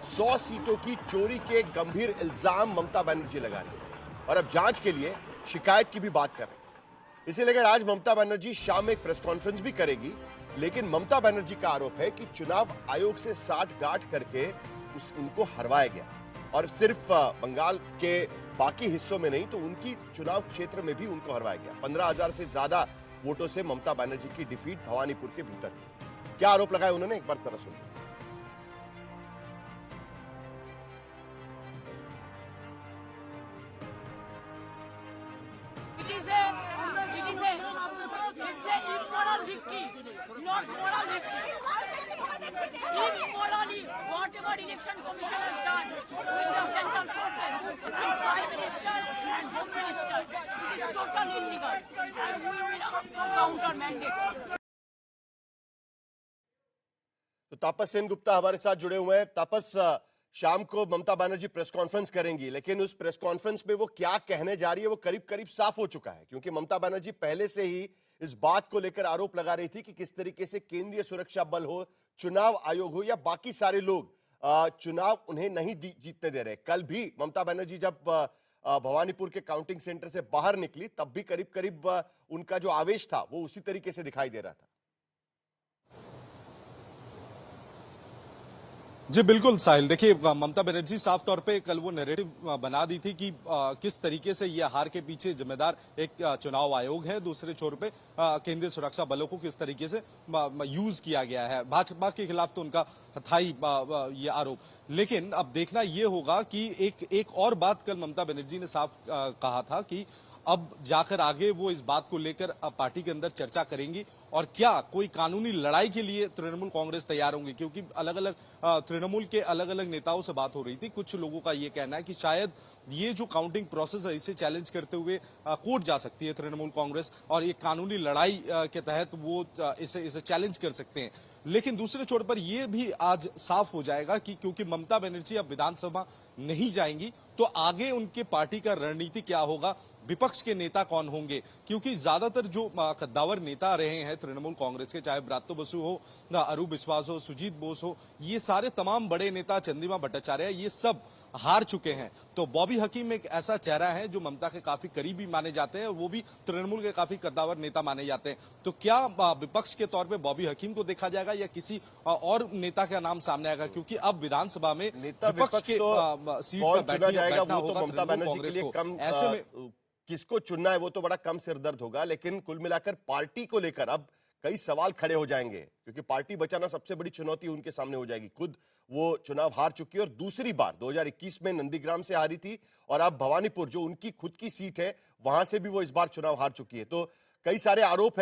100 सीटों की चोरी के गंभीर इल्जाम ममता बनर्जी लगा रही है और अब जांच के लिए शिकायत की भी बात कर रहे हैं। इसे लेकर आज ममता बनर्जी शाम में एक प्रेस कॉन्फ्रेंस भी करेगी, लेकिन ममता बनर्जी का आरोप है कि चुनाव आयोग से साठगांठ करके उनको हरवाया गया और सिर्फ बंगाल के बाकी हिस्सों में नहीं तो उनकी चुनाव क्षेत्र में भी उनको हरवाया गया। 15,000 से ज्यादा वोटों से ममता बनर्जी की डिफीट भवानीपुर के भीतर। क्या आरोप लगाए उन्होंने, एक बार जरा सुनिए। It's a immoral victory, not moral victory. Immorally, whatever election commission has done with the central forces and Prime Minister and Home Minister, it is totally illegal and we will ask for counter mandate. तो तापस सेन गुप्ता हमारे साथ जुड़े हुए हैं। तापस, शाम को Mamata Banerjee press conference करेंगी, लेकिन उस प्रेस कॉन्फ्रेंस में वो क्या कहने जा रही है वो करीब करीब साफ हो चुका है, क्योंकि ममता बनर्जी पहले से ही इस बात को लेकर आरोप लगा रही थी कि किस तरीके से केंद्रीय सुरक्षा बल हो, चुनाव आयोग हो या बाकी सारे लोग चुनाव उन्हें नहीं जीतने दे रहे। कल भी ममता बनर्जी जब भवानीपुर के काउंटिंग सेंटर से बाहर निकली तब भी करीब करीब उनका जो आवेश था वो उसी तरीके से दिखाई दे रहा था। जी बिल्कुल साहिल, देखिए ममता बनर्जी साफ तौर पे कल वो नैरेटिव बना दी थी कि किस तरीके से ये हार के पीछे जिम्मेदार एक चुनाव आयोग है, दूसरे छोर पे केंद्रीय सुरक्षा बलों को किस तरीके से यूज किया गया है। भाजपा के खिलाफ तो उनका था ही ये आरोप, लेकिन अब देखना ये होगा कि एक और बात कल ममता बनर्जी ने साफ कहा था कि अब जाकर आगे वो इस बात को लेकर पार्टी के अंदर चर्चा करेंगी और क्या कोई कानूनी लड़ाई के लिए तृणमूल कांग्रेस तैयार होंगी, क्योंकि अलग अलग तृणमूल के अलग अलग नेताओं से बात हो रही थी। कुछ लोगों का ये कहना है कि शायद ये जो काउंटिंग प्रोसेस है इसे चैलेंज करते हुए कोर्ट जा सकती है तृणमूल कांग्रेस और ये कानूनी लड़ाई के तहत वो इसे चैलेंज कर सकते हैं। लेकिन दूसरे छोर पर यह भी आज साफ हो जाएगा कि क्योंकि ममता बनर्जी अब विधानसभा नहीं जाएंगी तो आगे उनके पार्टी का रणनीति क्या होगा, विपक्ष के नेता कौन होंगे, क्योंकि ज्यादातर जो कद्दावर नेता रहे हैं तृणमूल कांग्रेस के, चाहे ब्रात्यो बसु हो, अरूप विश्वास हो, सुजीत बोस हो, ये सारे तमाम बड़े नेता, चंद्रिमा भट्टाचार्य, ये सब हार चुके हैं। तो बॉबी हकीम एक ऐसा चेहरा है जो ममता के काफी करीबी माने जाते हैं और वो भी तृणमूल के काफी कद्दावर नेता माने जाते हैं। तो क्या विपक्ष के तौर पे बॉबी हकीम को देखा जाएगा या किसी और नेता का नाम सामने आएगा, क्योंकि अब विधानसभा में विपक्ष के सीट पर बैठना वो तो ममता बनर्जी के लिए कम, ऐसे में किसको चुनना है वो तो बड़ा कम सिरदर्द होगा, लेकिन कुल मिलाकर पार्टी को लेकर अब कई सवाल खड़े हो जाएंगे, क्योंकि पार्टी बचाना सबसे बड़ी चुनौती उनके सामने हो जाएगी। खुद वो चुनाव हार चुकी है और दूसरी बार 2021 में नंदीग्राम से हारी थी और अब भवानीपुर जो उनकी खुद की सीट है वहां से भी वो इस बार चुनाव हार चुकी है। तो कई सारे आरोप है।